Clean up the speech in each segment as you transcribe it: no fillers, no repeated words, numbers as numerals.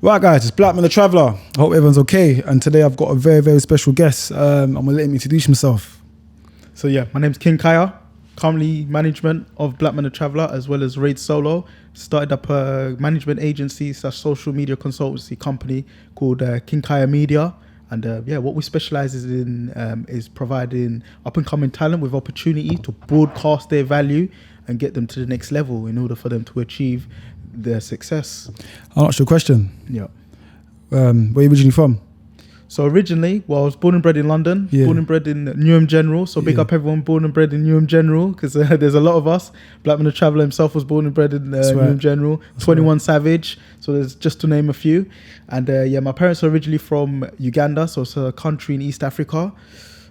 Right guys, it's Blackman the Traveller. I hope everyone's okay. And today I've got a very, very special guest. I'm going to let him introduce himself. So yeah, my name's Kingkaya, currently management of Blackman the Traveller as well as Raid Solo. Started up a management agency / social media consultancy company called KINGKAYAMEDIA. And yeah, what we specialise in is providing up and coming talent with opportunity to broadcast their value and get them to the next level in order for them to achieve their success. I'll ask you a question. Yeah. Where are you originally from? So originally, well, I was born and bred in London, born and bred in Newham General. So big up everyone born and bred in Newham General, because there's a lot of us. Blackman the Traveller himself was born and bred in Newham General. 21 Savage. So there's just to name a few. And yeah, my parents are originally from Uganda, so it's a country in East Africa.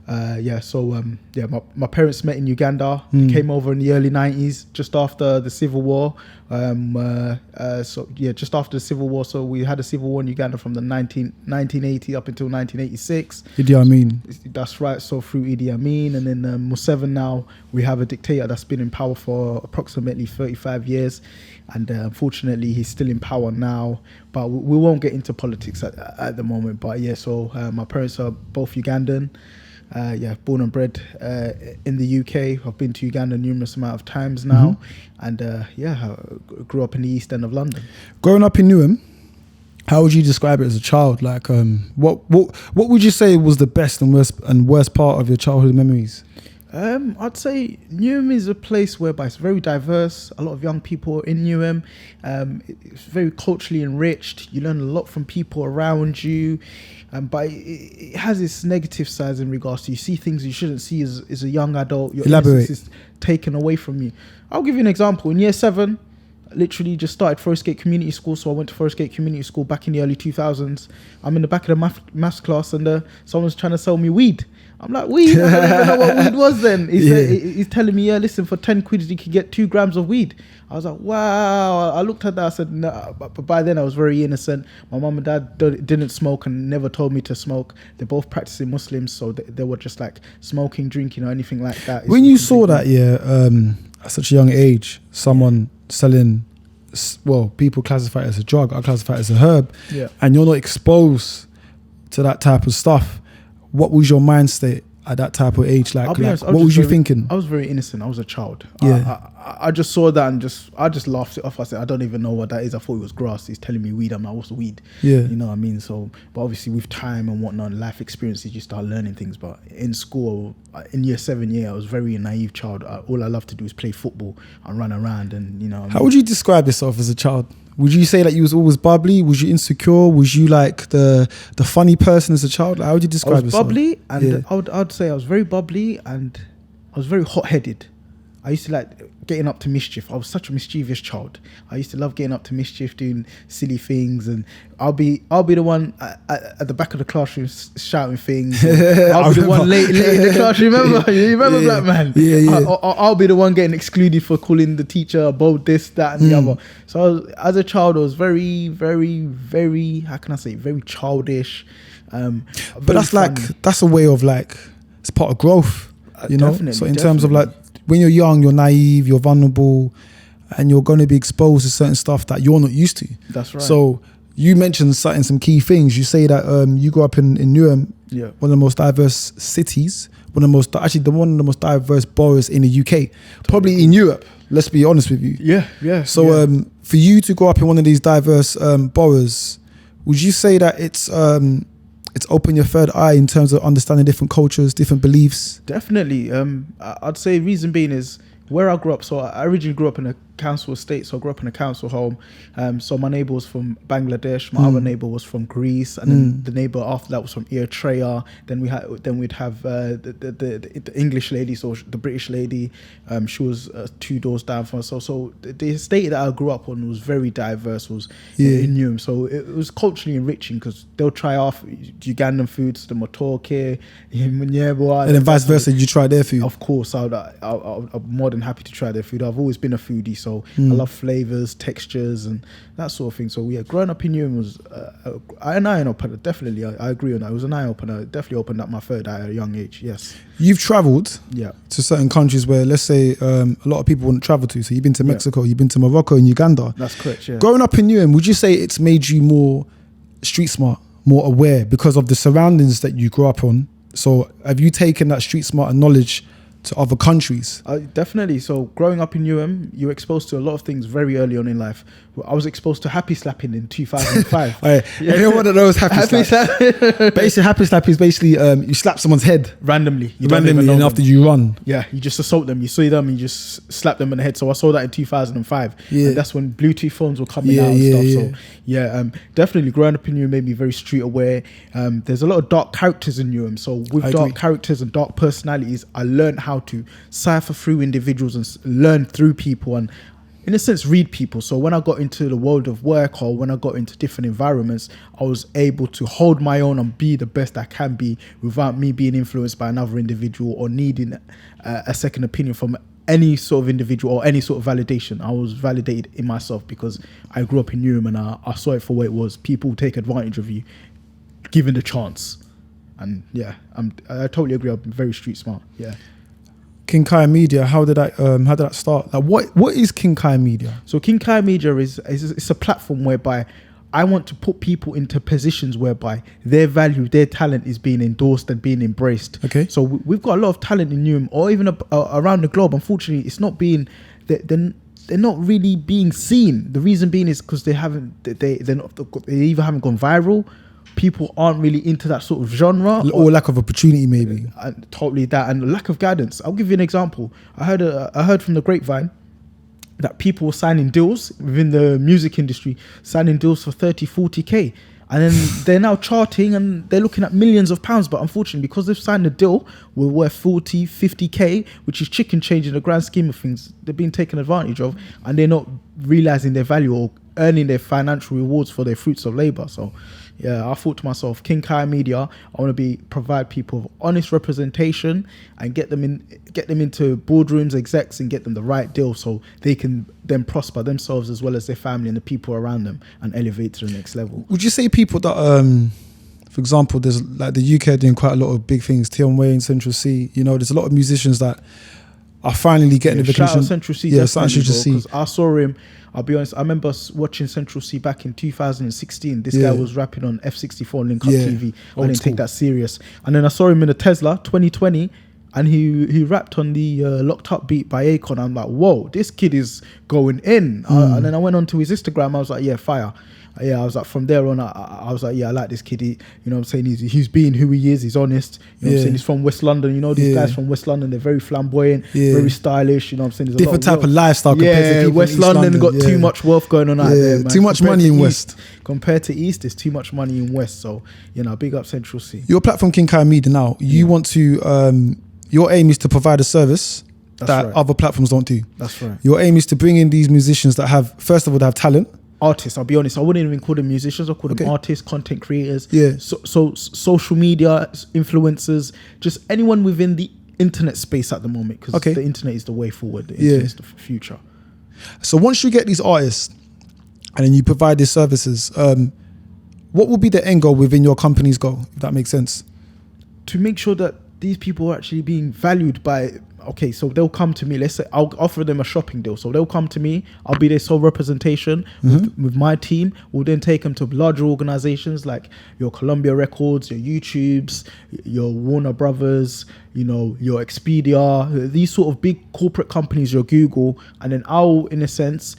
My parents met in Uganda, came over in the early 90s, just after the Civil War. Just after the Civil War. So we had a civil war in Uganda from the 1980 up until 1986. Idi Amin. That's right. So through Idi Amin, and then Museveni, now we have a dictator that's been in power for approximately 35 years. And unfortunately, he's still in power now. But we won't get into politics at the moment. But yeah, so my parents are both Ugandan. Born and bred in the UK. I've been to Uganda numerous amount of times now, and I grew up in the East End of London. Growing up in Newham, how would you describe it as a child? Like, what would you say was the best and worst part of your childhood memories? I'd say Newham is a place whereby it's very diverse. A lot of young people are in Newham. It's very culturally enriched. You learn a lot from people around you. But it has its negative sides in regards to you see things you shouldn't see as a young adult. Your innocence is taken away from you. I'll give you an example. In year 7, I literally just started Forest Gate Community School. So I went to Forest Gate Community School back in the early 2000s. I'm in the back of the maths class, and someone's trying to sell me weed. I'm like, weed? I don't even know what weed was then. He's telling me, yeah, listen, for 10 quid you could get 2 grams of weed. I was like, wow. I looked at that, I said, no. But by then I was very innocent. My mum and dad didn't smoke and never told me to smoke. They're both practicing Muslims, so they were just like smoking, drinking or anything like that. When you saw that, at such a young age, someone selling, well, people classify it as a drug, I classify it as a herb, and you're not exposed to that type of stuff, what was your mind state at that type of age? Like, what was you thinking? I was very innocent. I was a child. Yeah. I just saw that and I just laughed it off. I said, I don't even know what that is. I thought it was grass. He's telling me weed. I'm like, what's weed? Yeah. You know what I mean? So, but obviously with time and whatnot, life experiences, you start learning things. But in school, in year 7, I was very a naive child. All I loved to do is play football and run around, and you know. How would you describe yourself as a child? Would you say that you was always bubbly? Was you insecure? Was you like the funny person as a child? Like, how would you describe yourself? I was bubbly, and I'd say I was very bubbly, and I was very hot-headed. I used to like getting up to mischief. I was such a mischievous child. I used to love getting up to mischief, doing silly things, and I'll be the one at the back of the classroom shouting things. I'll be the one late in the class. You remember Black Man? Yeah. I'll be the one getting excluded for calling the teacher about this, that, and the other. So as a child, I was very, very, very, how can I say, very childish. But that's a way of like, it's part of growth, you know? So in terms of like, when you're young, you're naive, you're vulnerable, and you're going to be exposed to certain stuff that you're not used to. That's right. So you mentioned some key things. You say that you grew up in Newham, one of the most diverse cities, one of the most diverse boroughs in the UK, probably in Europe. Let's be honest with you. Yeah. So for you to grow up in one of these diverse boroughs, would you say that it's opened your third eye in terms of understanding different cultures, different beliefs? Definitely. I'd say reason being is where I grew up. So I originally grew up in a council estate, so I grew up in a council home. So my neighbour was from Bangladesh, my other neighbour was from Greece, and then the neighbour after that was from Eritrea. Then we'd have the English lady, so the British lady. She was 2 doors down from us. So the estate that I grew up on was very diverse. Was in Newham, so it was culturally enriching because they'll try off Ugandan foods, the matoke, and then vice versa. You try their food, of course. I'm more than happy to try their food. I've always been a foodie. So I love flavors, textures, and that sort of thing. So yeah, growing up in Newham was an eye opener. Definitely, I agree on that. It was an eye opener. It definitely opened up my third eye at a young age. Yes. You've travelled Yeah. to certain countries where, let's say, a lot of people wouldn't travel to. So you've been to Mexico, you've been to Morocco and Uganda. That's correct. Yeah. Growing up in Newham, would you say it's made you more street smart, more aware because of the surroundings that you grew up on? So have you taken that street smart and knowledge to other countries? Definitely. So growing up in Newham, you're exposed to a lot of things very early on in life. I was exposed to happy slapping in 2005. Anyone that knows happy slap? Basically, happy slap is basically you slap someone's head randomly. And after you run. Yeah, you just assault them. You see them, you just slap them in the head. So I saw that in 2005. Yeah. And that's when Bluetooth phones were coming out and stuff. So yeah, definitely growing up in Newham made me very street aware. There's a lot of dark characters in Newham. So with dark characters and dark personalities, I learned how to cipher through individuals and learn through people and, in a sense, read people. So when I got into the world of work or when I got into different environments, I was able to hold my own and be the best I can be without me being influenced by another individual or needing a second opinion from any sort of individual or any sort of validation. I was validated in myself because I grew up in Newham and I saw it for what it was. People take advantage of you given the chance. And yeah, I totally agree. I'm very street smart. Yeah. KINGKAYAMEDIA, how did that start? Like, what is KINGKAYAMEDIA? So KINGKAYAMEDIA is a platform whereby I want to put people into positions whereby their value, their talent is being endorsed and being embraced. Okay. So we've got a lot of talent in Newham or even around the globe. Unfortunately, it's not being they're not really being seen. The reason being is because they either haven't gone viral. People aren't really into that sort of genre, or lack of opportunity, maybe. Totally that, and lack of guidance. I'll give you an example. I heard from the grapevine that people were signing deals within the music industry, signing deals for 30, 40K. And then they're now charting and they're looking at millions of pounds. But unfortunately, because they've signed a deal, we're worth 40, 50K, which is chicken change in the grand scheme of things. They're being taken advantage of and they're not realizing their value or earning their financial rewards for their fruits of labor. So yeah, I thought to myself, KINGKAYAMEDIA, I want to provide people with honest representation and get them into boardrooms, execs, and get them the right deal so they can then prosper themselves as well as their family and the people around them and elevate to the next level. Would you say people that, for example, there's like the UK doing quite a lot of big things, Tion Wayne, Central C, there's a lot of musicians that are finally getting the recognition. Shout out Central C. Yeah, Central C. Because I saw him. I'll be honest, I remember watching Central C back in 2016. This guy was rapping on F64 Link Up TV. I didn't take that serious. And then I saw him in a Tesla 2020 and he rapped on the Locked Up beat by Akon. I'm like, whoa, this kid is going in. And then I went onto his Instagram. I was like, yeah, fire. Yeah, I was like, from there on, I was like, yeah, I like this kid. You know what I'm saying? He's being who he is. He's honest. You know what I'm saying? He's from West London. These guys from West London, they're very flamboyant, very stylish. You know what I'm saying? There's different type of lifestyle compared to people West in East London got too much wealth going on out there, man. Too much money in West. Compared to East, there's too much money in West. So, big up Central C. Your platform, KINGKAYAMEDIA, now, you want to, your aim is to provide a service that other platforms don't do. That's right. Your aim is to bring in these musicians that have, first of all, they have talent. Artists, I'll be honest, I wouldn't even call them musicians. I call them artists, content creators, so social media influencers, just anyone within the internet space at the moment, because the internet is the way forward. The internet is the future. So once you get these artists and then you provide these services, what will be the end goal within your company's goal, if that makes sense? To make sure that these people are actually being valued by, so they'll come to me. Let's say I'll offer them a shopping deal. So they'll come to me. I'll be their sole representation with my team. We'll then take them to larger organizations like your Columbia Records, your YouTubes, your Warner Brothers, your Expedia, these sort of big corporate companies, your Google. And then I'll, in a sense,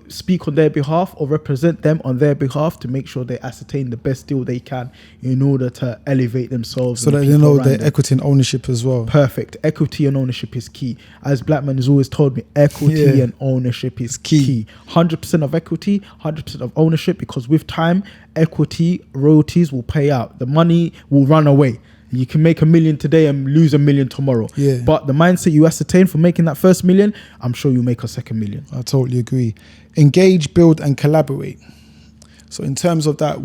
speak on their behalf or represent them on their behalf to make sure they ascertain the best deal they can in order to elevate themselves. So that they know their equity and ownership as well. Perfect. Equity and ownership is key. As Black Man has always told me, equity and ownership is key. 100% of equity, 100% of ownership, because with time, equity, royalties will pay out. The money will run away. You can make $1 million today and lose $1 million tomorrow. Yeah. But the mindset you ascertain for making that first $1 million, I'm sure you'll make a second $1 million. I totally agree. Engage, build, and collaborate. So in terms of that,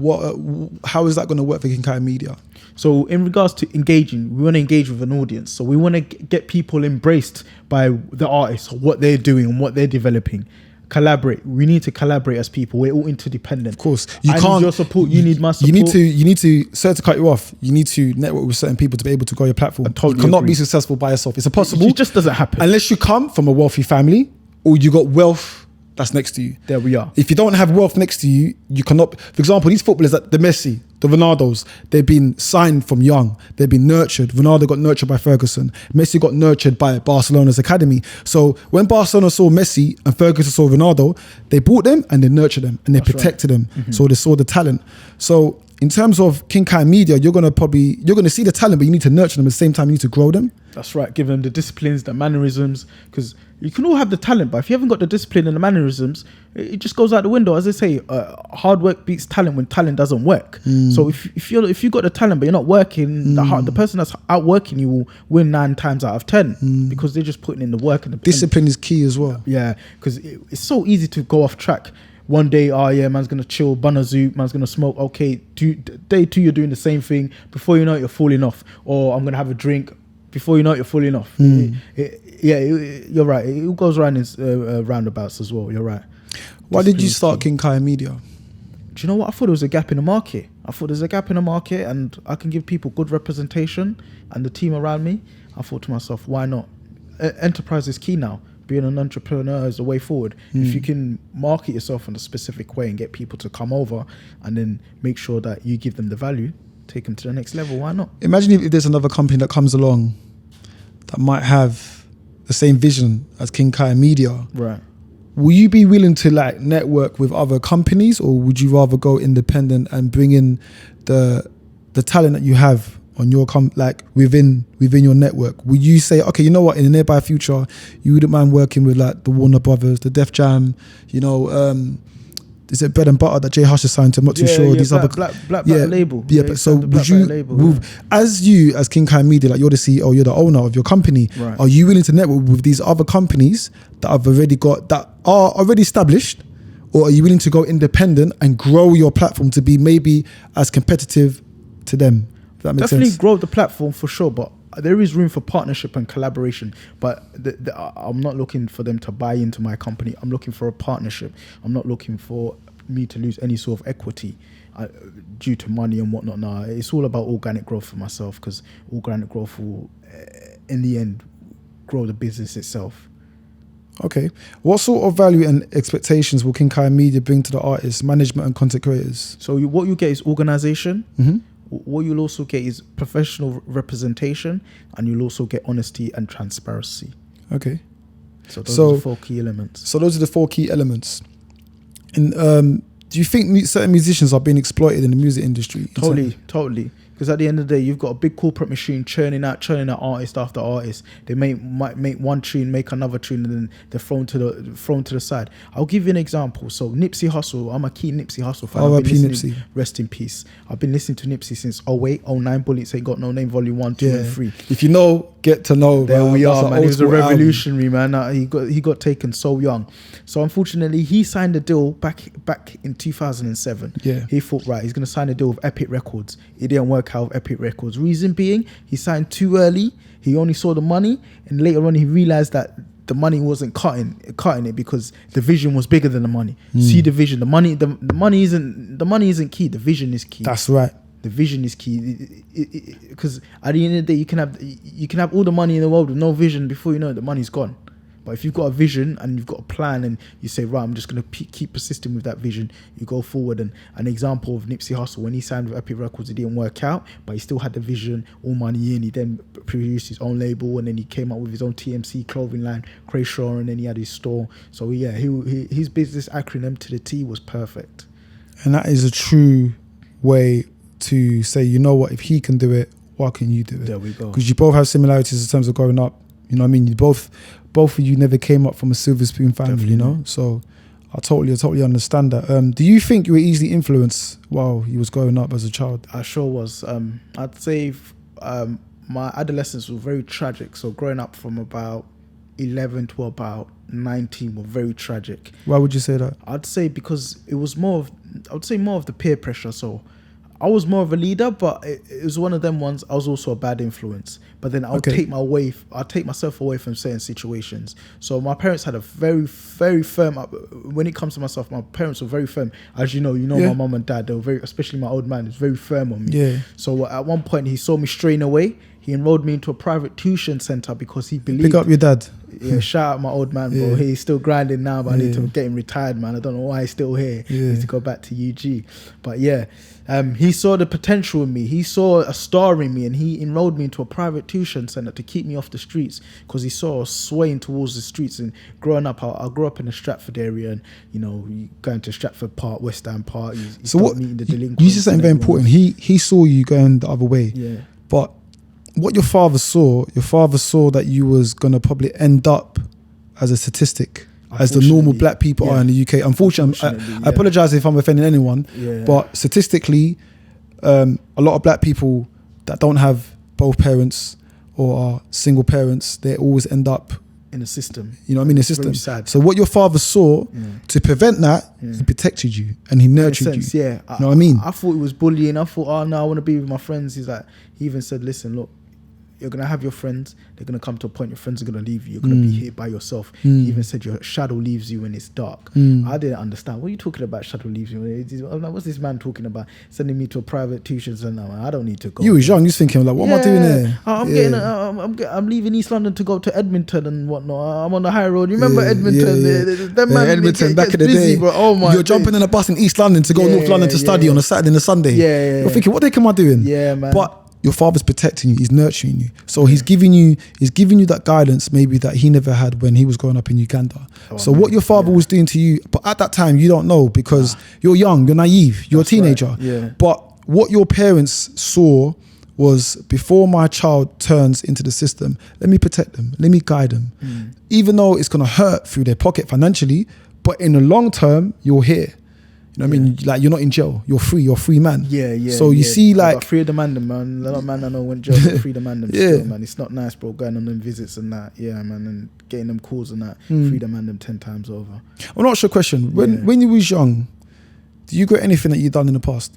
how is that going to work for Kingkaya Media? So in regards to engaging, we want to engage with an audience. So we want to get people embraced by the artists, what they're doing and what they're developing. Collaborate. We need to collaborate as people. We're all interdependent. Of course, I need your support. You need my support. You need to. Sorry to cut you off. You need to network with certain people to be able to grow your platform. Totally you cannot agree. be successful by yourself. It's impossible. It just doesn't happen unless you come from a wealthy family or you got wealth that's next to you. There we are. If you don't have wealth next to you, you cannot. For example, these footballers, like the Messi, the Ronaldos, they've been signed from young. They've been nurtured. Ronaldo got nurtured by Ferguson. Messi got nurtured by Barcelona's academy. So when Barcelona saw Messi and Ferguson saw Ronaldo, they bought them and they nurtured them and they protected them. So they saw the talent. So in terms of Kingkaya Media, you're gonna see the talent, but you need to nurture them at the same time. You need to grow them. That's right. Give them the disciplines, the mannerisms, because you can all have the talent, but if you haven't got the discipline and the mannerisms, it just goes out the window. As they say, hard work beats talent when talent doesn't work. So if you got the talent but you're not working, the person that's outworking you will win 9 times out of 10 because they're just putting in the work and the discipline is key as well. Yeah, because it's so easy to go off track. One day, man's gonna chill, bun a zoo, man's gonna smoke. Okay, day 2, you're doing the same thing. Before you know it, you're falling off. Or I'm gonna have a drink. Before you know it, you're falling off. You're right. It goes around in roundabouts as well. You're right. Why did you start Kingkaya Media? Do you know what? I thought there was a gap in the market. And I can give people good representation and the team around me. I thought to myself, why not? Enterprise is key now. Being an entrepreneur is the way forward. If you can market yourself in a specific way and get people to come over and then make sure that you give them the value, take them to the next level, why not? Imagine if there's another company that comes along that might have the same vision as Kingkaya Media. Right. Will you be willing to like network with other companies, or would you rather go independent and bring in the talent that you have on your within your network? Will you say, okay, you know what, in the nearby future, you wouldn't mind working with like the Warner Brothers, the Def Jam, is it Bread and Butter that Jay Hush is signed to? I'm not too sure. These other black label. Yeah, but so would you, as Kingkaya Media, like you're the CEO, you're the owner of your company, right, are you willing to network with these other companies that are already established, or are you willing to go independent and grow your platform to be maybe as competitive to them? If that makes Definitely sense. Grow the platform for sure, but there is room for partnership and collaboration, but I'm not looking for them to buy into my company. I'm looking for a partnership. I'm not looking for me to lose any sort of equity due to money and whatnot. No, it's all about organic growth for myself, because organic growth will, in the end, grow the business itself. Okay. What sort of value and expectations will Kingkaya Media bring to the artists, management and content creators? So what you get is organization. What you'll also get is professional representation, and you'll also get honesty and transparency. Okay. So those are the 4 key elements. So those are the 4 key elements. And do you think certain musicians are being exploited in the music industry? Totally. Because at the end of the day, you've got a big corporate machine churning out artist after artist. They might make one tune, make another tune, and then they're thrown to the side. I'll give you an example. So Nipsey Hussle, I'm a key Nipsey Hussle fan. Nipsey. Rest in peace. I've been listening to Nipsey since 08, 09, Bullets Ain't Got No Name, Volume 1, 2, and 3. If you know, get to know. There we are, man. He was a revolutionary, album. man. He got taken so young. So unfortunately, he signed a deal back in 2007. Yeah. He thought, right, he's going to sign a deal with Epic Records. It didn't work out with Epic Records. Reason being, he signed too early. He only saw the money, and later on he realized that the money wasn't cutting it because the vision was bigger than the money. See the vision. The money isn't key. The vision is key. That's right. The vision is key, because at the end of the day, you can have all the money in the world with no vision. Before you know it, the money's gone. But if you've got a vision and you've got a plan, and you say, right, I'm just going to keep persisting with that vision, you go forward. And an example of Nipsey Hussle, when he signed with Epic Records, it didn't work out, but he still had the vision, all money in. He then produced his own label, and then he came out with his own TMC clothing line, Krayshaw, and then he had his store. So yeah, his business acronym to the T was perfect. And that is a true way to say, you know what, if he can do it, why can you do it? There we go. Because you both have similarities in terms of growing up. You know what I mean? You both of you never came up from a silver spoon family. Definitely. You know? So I totally understand that. Do you think you were easily influenced while you was growing up as a child? I sure was. I'd say my adolescence was very tragic. So growing up from about 11 to about 19 were very tragic. Why would you say that? I'd say because it was more of the peer pressure. So I was more of a leader, but it was one of them ones. I was also a bad influence. But then I'll take myself away from certain situations. So my parents had a very, very firm. When it comes to myself, my parents were very firm. As you know, my mum and dad. They were very, especially my old man, was very firm on me. Yeah. So at one point, he saw me straying away. He enrolled me into a private tuition center because he believed. Pick up your dad. Yeah, shout out my old man, bro. He's still grinding now, but I need to get him retired, man. I don't know why he's still here. He needs to go back to UG. But yeah, he saw the potential in me. He saw a star in me, and he enrolled me into a private tuition center to keep me off the streets, because he saw us swaying towards the streets. And growing up, I grew up in the Stratford area, and you going to Stratford Park, West Ham Park. You so what? Meeting the delinquents. You said something very important. He saw you going the other way. Yeah. But what your father saw that you was gonna probably end up as a statistic, as the normal black people are in the UK. Unfortunately, I apologize if I'm offending anyone, but statistically, a lot of black people that don't have both parents or are single parents, they always end up in the system. You know what I mean? The system. So what your father saw to prevent that, he protected you and he nurtured you. Yeah. You know what I mean? I thought it was bullying. I thought, oh no, I want to be with my friends. He's like, he even said, listen, look, you're going to have your friends. They're going to come to a point your friends are going to leave you. You're going to be here by yourself. He even said your shadow leaves you when it's dark. I didn't understand. What are you talking about, shadow leaves you? I'm like, what's this man talking about? Sending me to a private tuition center. I don't need to go. You was young. You was thinking, like, what am I doing there? I'm leaving East London to go to Edmonton and whatnot. I'm on the high road. You remember Edmonton? Edmonton back in the day. Bro. Oh my! You're jumping in a bus in East London to go North London to study on a Saturday and a Sunday. You're thinking, what the heck am I doing? Yeah, man. But your father's protecting you, he's nurturing you. So he's giving you that guidance maybe that he never had when he was growing up in Uganda. What your father was doing to you, but at that time you don't know because you're young, you're naive, you're a teenager. Right. Yeah. But what your parents saw was, before my child turns into the system, let me protect them, let me guide them. Even though it's gonna hurt through their pocket financially, but in the long term, you're here. You know what I mean? Like, you're not in jail. You're a free man. So you see, like, free the man, man. A lot of man I know went jail, free the man. Still, man. It's not nice, bro. Going on them visits and that, man, and getting them calls and that. Free the man 10 times over. I'm not sure. Question: When you was young, do you regret anything that you've done in the past?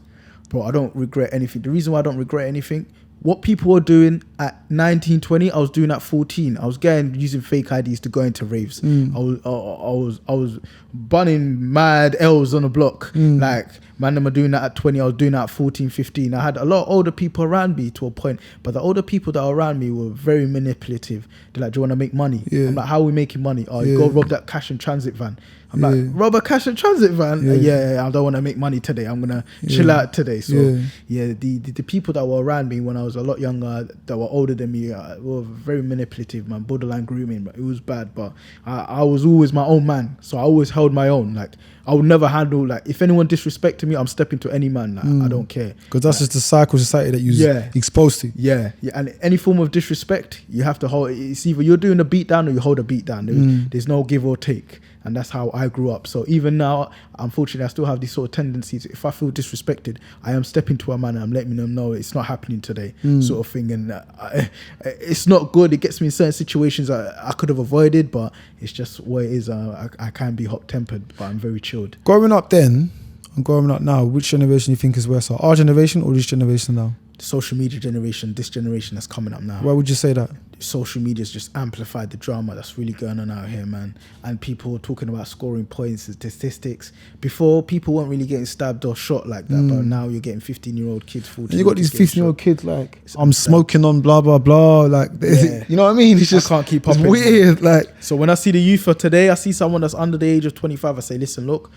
Bro, I don't regret anything. The reason why I don't regret anything, what people were doing at 19, 20, I was doing at 14. I was using fake IDs to go into raves. I was bunning mad L's on the block. Like, man, them are doing that at 20. I was doing that at 14, 15. I had a lot of older people around me to a point, but the older people that were around me were very manipulative. They're like, do you want to make money? I'm like, how are we making money? Oh, you go rob that cash and transit van. I'm like, rob a cash and transit van? I don't want to make money today. I'm going to chill out today. So, the people that were around me when I was a lot younger, that were older than me, were very manipulative, man. Borderline grooming, but it was bad. But I was always my own man. So I always held my own. Like, I would never handle, like, if anyone disrespected me, I'm stepping to any man. Like, I don't care. Because that's just the cycle society that you're exposed to. Yeah. And any form of disrespect, you have to hold. It's either you're doing a beat down or you hold a beat down. There's no give or take. And that's how I grew up. So even now, unfortunately, I still have these sort of tendencies. If I feel disrespected, I am stepping to a man and I'm letting them know it's not happening today, sort of thing. And it's not good. It gets me in certain situations I could have avoided, but it's just what it is. I can be hot-tempered, but I'm very chilled. Growing up then and growing up now, which generation do you think is worse? Our generation or this generation now? The social media generation, this generation that's coming up now. Why would you say that? Social media's just amplified the drama that's really going on out here, man. And people talking about scoring points and statistics. Before, people weren't really getting stabbed or shot like that, but now you're getting 15-year-old kids, 14-year-old kids. You got these 15-year-old kids like, I'm smoking on blah, blah, blah. Like, you know what I mean? It's just, I can't keep up. It's weird. Like, so when I see the youth of today, I see someone that's under the age of 25, I say, listen, look,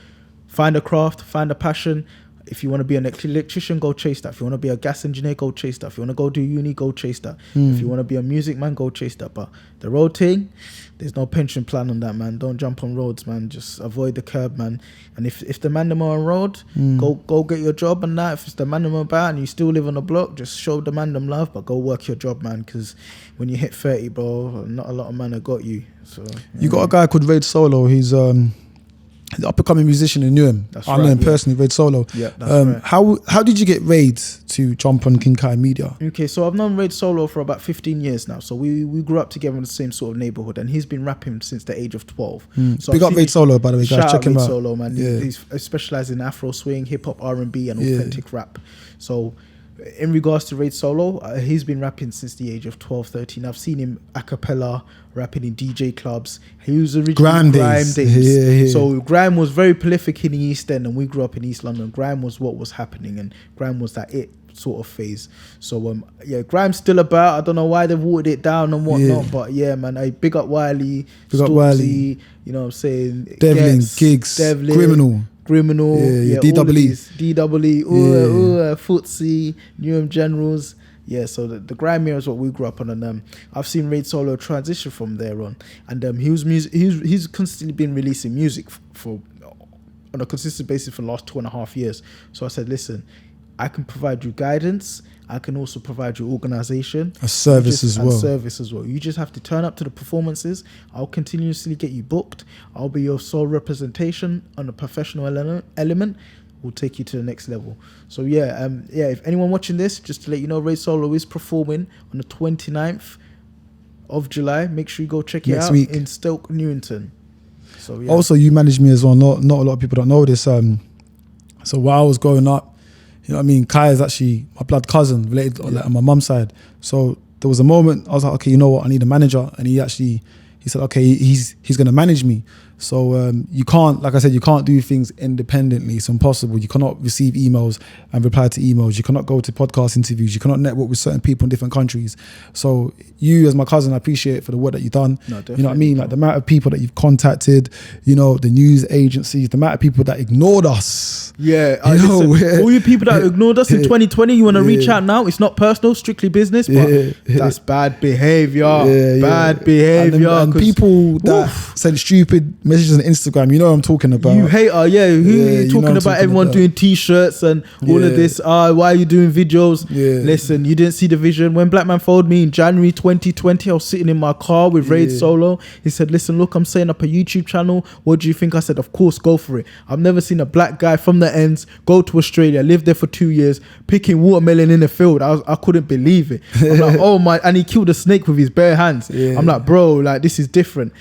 find a craft, find a passion. If you want to be an electrician, go chase that. If you want to be a gas engineer, go chase that. If you want to go do uni, go chase that. If you want to be a music man, go chase that. But the road thing, there's no pension plan on that, man. Don't jump on roads, man. Just avoid the curb, man. And if the man them are on road, go get your job and that. If it's the man them about and you still live on the block, just show the man them love, but go work your job, man. Because when you hit 30, bro, not a lot of men have got you. So you got a guy called Raid Solo. He's the up-and-coming musician who knew him. I know him personally, Raid Solo. Yeah, that's right. How did you get Raid to jump on KINGKAYAMEDIA? Okay, so I've known Raid Solo for about 15 years now. So we grew up together in the same sort of neighborhood, and he's been rapping since the age of 12. So Big up Raid Solo, by the way, guys. Check him out. Solo, man. Yeah. He's specialized in Afro swing, hip hop, R&B, and authentic rap. So in regards to Raid Solo, he's been rapping since the age of 12, 13. I've seen him a cappella rapping in DJ clubs. He was originally Grime days. Yeah. So grime was very prolific in the East End, and we grew up in East London. Grime was what was happening, and grime was that it sort of phase. So grime's still about. I don't know why they've watered it down and whatnot, but yeah, man, I big up Wiley, Stormzy, you know what I'm saying, Devlin, Gigs, Criminal, DWE, Footsie, Newham Generals. Yeah, so the grime era is what we grew up on, and I've seen Raid Solo transition from there on, and he's constantly been releasing music for on a consistent basis for the last 2.5 years. So I said, listen, I can provide you guidance. I can also provide you organization, service as well. You just have to turn up to the performances. I'll continuously get you booked. I'll be your sole representation on a professional element. We'll take you to the next level. So if anyone watching this, just to let you know, Raid Solo is performing on the 29th of July. Make sure you go check it out in Stoke Newington. So yeah. Also, you managed me as well. Not a lot of people don't know this. So while I was growing up, you know what I mean, Kai is actually my blood cousin, related on my mum's side. So there was a moment I was like, okay, you know what, I need a manager, and he said, okay, he's going to manage me. So you can't, like I said, you can't do things independently. It's impossible. You cannot receive emails and reply to emails. You cannot go to podcast interviews. You cannot network with certain people in different countries. So you, as my cousin, I appreciate it for the work that you've done. No, you know what I mean? Like the amount of people that you've contacted, you know, the news agencies, the amount of people that ignored us. Yeah. All you people that ignored us in 2020, you want to reach out now. It's not personal, strictly business, but that's bad behavior. Bad behavior. And people that send stupid messages on Instagram, you know what I'm talking about. You hater, you're talking about everyone doing t-shirts and all of this. Why are you doing videos? Listen, you didn't see the vision. When Black Man phoned me in January 2020, I was sitting in my car with Raid Solo. He said, listen, look, I'm setting up a YouTube channel. What do you think? I said, of course, go for it. I've never seen a black guy from the ends go to Australia, live there for 2 years, picking watermelon in the field. I couldn't believe it. I'm like, oh my, and he killed a snake with his bare hands. I'm like, bro, like this is different.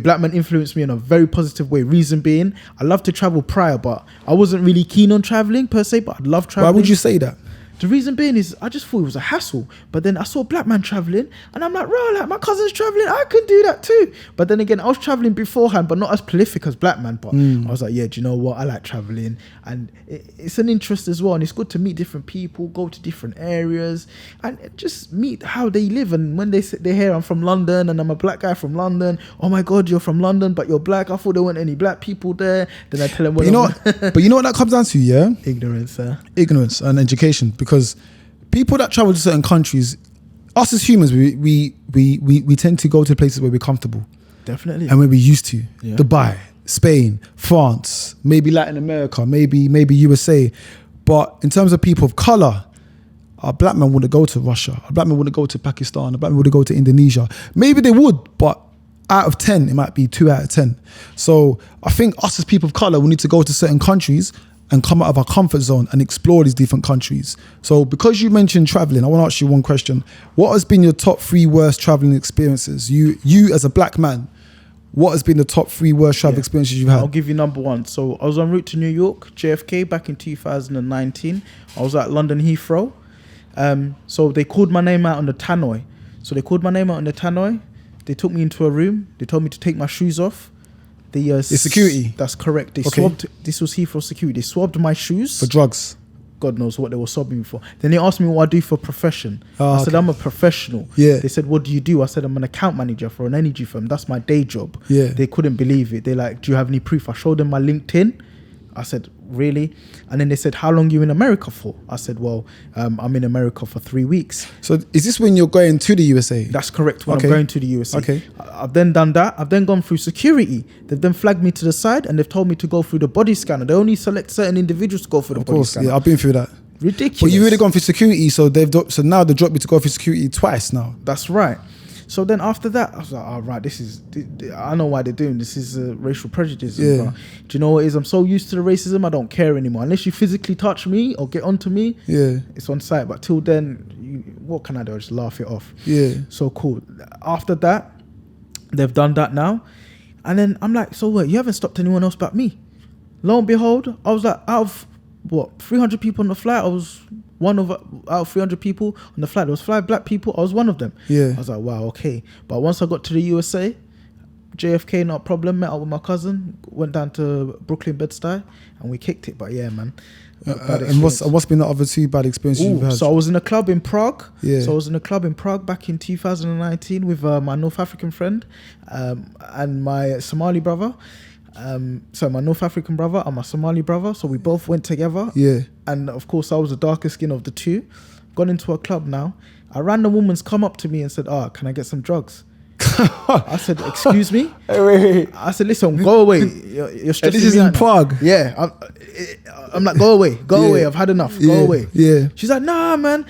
Black Man influenced me in a very positive way. Reason being, I love to travel prior, but I wasn't really keen on traveling per se, but I'd love traveling. Why would you say that? The reason being is I just thought it was a hassle. But then I saw Black Man traveling, and I'm like, bro, like my cousin's traveling, I could do that too. But then again, I was traveling beforehand, but not as prolific as Black Man. But I was like, yeah, do you know what? I like traveling, and it's an interest as well. And it's good to meet different people, go to different areas, and just meet how they live. And when they hear I'm from London and I'm a black guy from London, oh my God, you're from London, but you're black. I thought there weren't any black people there. Then I tell them, but you know what that comes down to, yeah? Ignorance and education. Because people that travel to certain countries, us as humans, we tend to go to places where we're comfortable. Definitely. And where we're used to. Yeah. Dubai, Spain, France, maybe Latin America, maybe USA. But in terms of people of colour, a black man wouldn't go to Russia. A black man wouldn't go to Pakistan. A black man wouldn't go to Indonesia. Maybe they would, but out of 10, it might be 2 out of 10. So I think us as people of colour, we need to go to certain countries and come out of our comfort zone and explore these different countries. So because you mentioned traveling, I want to ask you one question. What has been your top 3 worst traveling experiences? You as a black man, what has been the top 3 worst travel experiences you've had? I'll give you number 1. So I was en route to New York, JFK, back in 2019. I was at London Heathrow. So they called my name out on the tannoy. They took me into a room. They told me to take my shoes off. The security. That's correct. They swabbed. This was Heathrow security. They swabbed my shoes for drugs. God knows what they were swabbing me for. Then they asked me what I do for profession. I said I'm a professional. Yeah. They said, what do you do? I said I'm an account manager for an energy firm. That's my day job. Yeah. They couldn't believe it. They're like, do you have any proof? I showed them my LinkedIn. I said, really? And then they said, how long are you in America for? I said, well, I'm in America for 3 weeks. So is this when you're going to the USA? That's correct, when I'm going to the USA. Okay. I've then done that. I've then gone through security. They've then flagged me to the side and they've told me to go through the body scanner. They only select certain individuals to go through the body scanner. Yeah, I've been through that. Ridiculous. But you've really gone through security, so now they dropped me to go through security twice now. That's right. So then after that, I was like, all right, I know why they're doing this. This is racial prejudice. Yeah. Do you know what it is? I'm so used to the racism, I don't care anymore. Unless you physically touch me or get onto me, it's on site. But till then, what can I do? I just laugh it off. Yeah. So cool. After that, they've done that now. And then I'm like, so what? You haven't stopped anyone else but me. Lo and behold, I was like, out of 300 people on the flight, I was out of 300 people on the flight. There was 5 black people. I was one of them. Yeah. I was like, wow, okay. But once I got to the USA, JFK, not a problem. Met up with my cousin. Went down to Brooklyn, Bed-Stuy, and we kicked it. But yeah, man. And what's been the other 2 bad experiences you've had? So I was in a club in Prague. Yeah. So I was in a club in Prague back in 2019 with my North African friend and my Somali brother. So my North African brother and my Somali brother. So we both went together. Yeah. And of course I was the darker skin of the 2. Gone into a club now. A random woman's come up to me and said, can I get some drugs? I said, excuse me? Wait. I said, listen, go away. You're stressing this is me in out now. Prague? Yeah. I'm like, go away. Go away. I've had enough. Go away. Yeah. She's like, nah, man.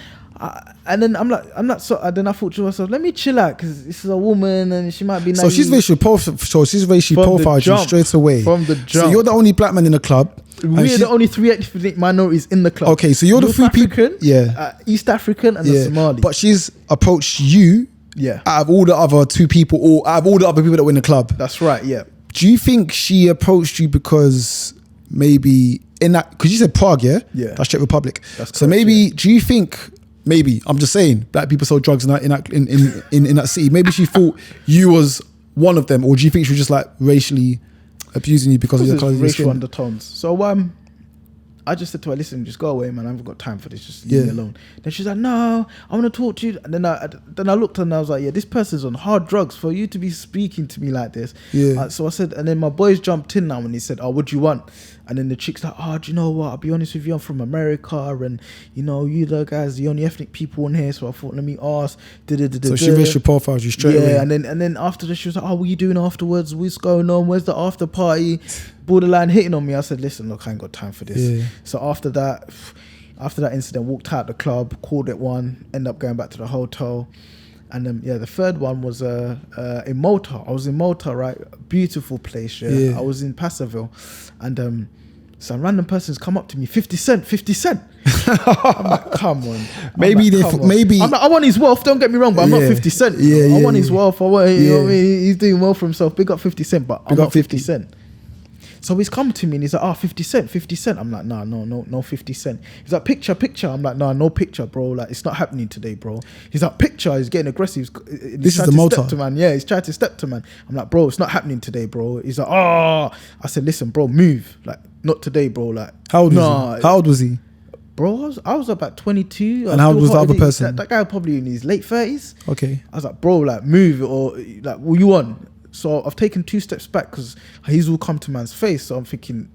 And then I'm not so. Then I thought to myself, let me chill out because this is a woman and she might be naive. So she's racially profiled you straight away. From the jump. So you're the only black man in the club. We're the only 3 ethnic minorities in the club. Okay, so you're North the 3 people. Yeah. East African and the Somali. But she's approached you. Yeah. Out of all the other 2 people, or out of all the other people that were in the club. That's right. Yeah. Do you think she approached you because maybe in that? Because you said Prague, yeah. Yeah. That's Czech Republic. That's correct, so maybe do you think? Maybe I'm just saying black people sold drugs in that city. Maybe she thought you was one of them, or do you think she was just like racially abusing you because of your colour? Racial undertones. So I just said to her, listen, just go away, man. I haven't got time for this. Just leave me alone. Then she's like, no, I want to talk to you. And then I looked and I was like, yeah, this person's on hard drugs for you to be speaking to me like this. Yeah. So I said, and then my boys jumped in now and he said, what do you want? And then the chick's like, do you know what? I'll be honest with you, I'm from America and, you know, you the guys, the only ethnic people in here. So I thought, let me ask. So she racial profiled you straight away. Yeah, and then after this, she was like, what are you doing afterwards? What's going on? Where's the after party? Borderline hitting on me. I said, listen, look, I ain't got time for this. Yeah. So after that incident, walked out the club, called it one, ended up going back to the hotel. And then, the 3rd one was in Malta. I was in Malta, right? Beautiful place, yeah. I was in Passaville. And some random person's come up to me, 50 Cent. I'm like, come on. Maybe. I'm like, I want his wealth, don't get me wrong, but I'm not 50 Cent. I want his wealth. I want, you know what I mean? He's doing well for himself. Big up 50 Cent, but I'm not 50 Cent. So he's come to me and he's like, 50 Cent. I'm like, nah, no 50 Cent. He's like, picture. I'm like, nah, no picture, bro. Like, it's not happening today, bro. He's like, picture. He's getting aggressive. This is the Malta. He's trying to step to man. I'm like, bro, it's not happening today, bro. He's like, I said, listen, bro, move. Like, not today, bro. Like, how old was he? Bro, I was about 22. And how old was the other person? That guy probably in his late 30s. Okay. I was like, bro, like, move, or like, what you want? So I've taken 2 steps back because he's all come to man's face. So I'm thinking,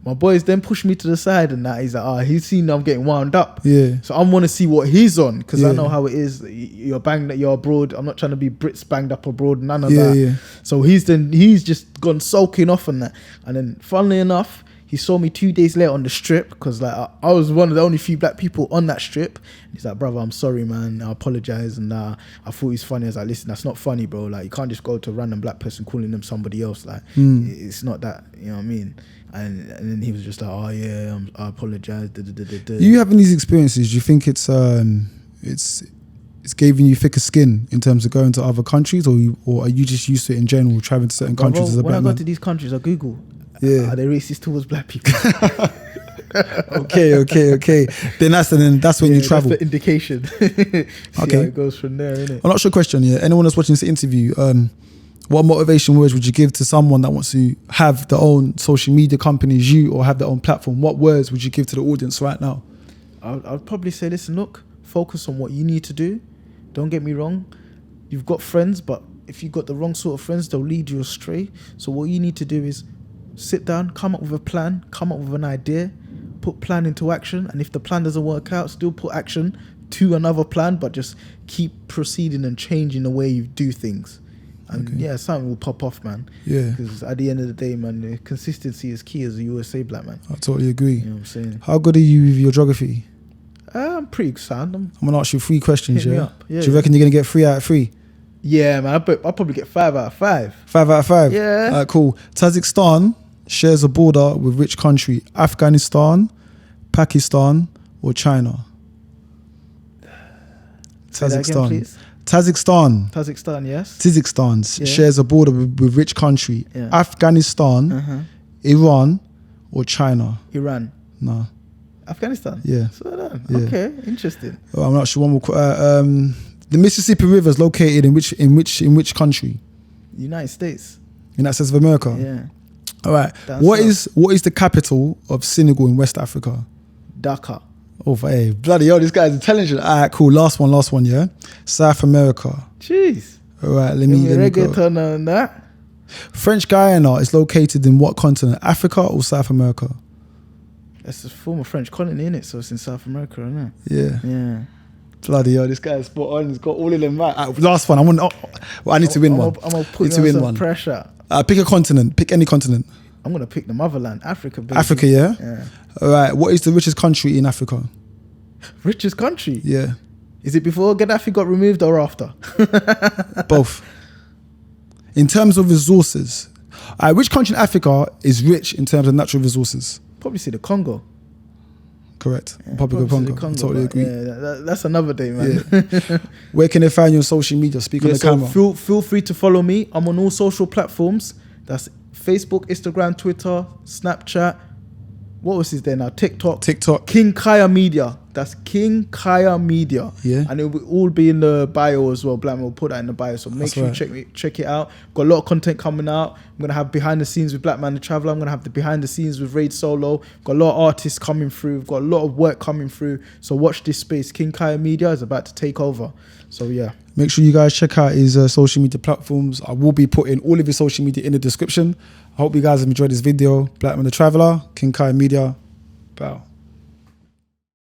my boys then push me to the side and that he's like, he's seen I'm getting wound up. Yeah. So I want to see what he's on because I know how it is. You're banged, you're abroad. I'm not trying to be Brits banged up abroad. None of that. Yeah. So he's just gone sulking off on that. And then, funnily enough, he saw me 2 days later on the strip because like I was one of the only few black people on that strip. He's like, brother, I'm sorry, man. I apologize. And I thought he's funny. I was like, listen, that's not funny, bro. Like, you can't just go to a random black person calling them somebody else. Like, it's not that. You know what I mean? And then he was just like, I apologize. You having these experiences? Do you think it's giving you thicker skin in terms of going to other countries, or are you just used to it in general, traveling to certain countries as a black man? When I go to these countries, I Google. Are they racist towards black people? Okay. Then that's when you travel. That's the indication. See how it goes from there, innit? I'm not sure question. Yeah, anyone that's watching this interview, what motivation words would you give to someone that wants to have their own social media companies, or have their own platform? What words would you give to the audience right now? I'd probably say, listen, look, focus on what you need to do. Don't get me wrong. You've got friends, but if you've got the wrong sort of friends, they'll lead you astray. So what you need to do is sit down, come up with a plan, come up with an idea, put plan into action. And if the plan doesn't work out, still put action to another plan, but just keep proceeding and changing the way you do things. And something will pop off, man. Yeah. Because at the end of the day, man, the consistency is key as a USA black man. I totally agree. You know what I'm saying? How good are you with your geography? I'm pretty sound. I'm going to ask you 3 questions, Hit me up. Do you reckon you're going to get 3 out of 3? Yeah, man. I'll probably get 5 out of 5. 5 out of 5? Yeah. All right, cool. Tajikistan shares a border with which country? Afghanistan, Pakistan, or China? Say that again, please. Tajikistan, yes. Tajikistan shares a border with which country? Yeah. Afghanistan, Iran, or China? Iran. No. Afghanistan. Yeah. So done. Yeah. Okay, interesting. Oh, I'm not sure. One more. The Mississippi River is located in which country? United States. United States of America. Yeah. All right. What is the capital of Senegal in West Africa? Dakar. Oh, hey, bloody hell, this guy's intelligent. All right, cool. Last one, yeah? South America. Jeez. All right, let me go. Reggaeton on that. French Guyana is located in what continent? Africa or South America? That's a former French colony, innit? So it's in South America, isn't it? Yeah. Yeah. Bloody hell, this guy's spot on. He's got all of them right. Last one. I need to win one. I'm going to put you under some pressure. Pick a continent. Pick any continent. I'm going to pick the motherland, Africa, baby. Africa, yeah? Yeah. All right. What is the richest country in Africa? Richest country? Yeah. Is it before Gaddafi got removed or after? Both. In terms of resources. All right, which country in Africa is rich in terms of natural resources? Probably say the Congo. Correct. Yeah, Republic of Congo. I totally agree. Yeah, that's another day, man. Yeah. Where can they find you on social media? Speak on the camera. Feel free to follow me. I'm on all social platforms. That's Facebook, Instagram, Twitter, Snapchat. What else is there now? TikTok. KINGKAYAMEDIA. That's KINGKAYAMEDIA. Yeah. And it will all be in the bio as well. Black man will put that in the bio. So make sure you check it out. Got a lot of content coming out. I'm going to have behind the scenes with Black Man the Traveller. I'm going to have the behind the scenes with Raid Solo. Got a lot of artists coming through. We've got a lot of work coming through. So watch this space. KINGKAYAMEDIA is about to take over. So yeah. Make sure you guys check out his social media platforms. I will be putting all of his social media in the description. I hope you guys have enjoyed this video. Black Man the Traveller, KINGKAYAMEDIA. Bow.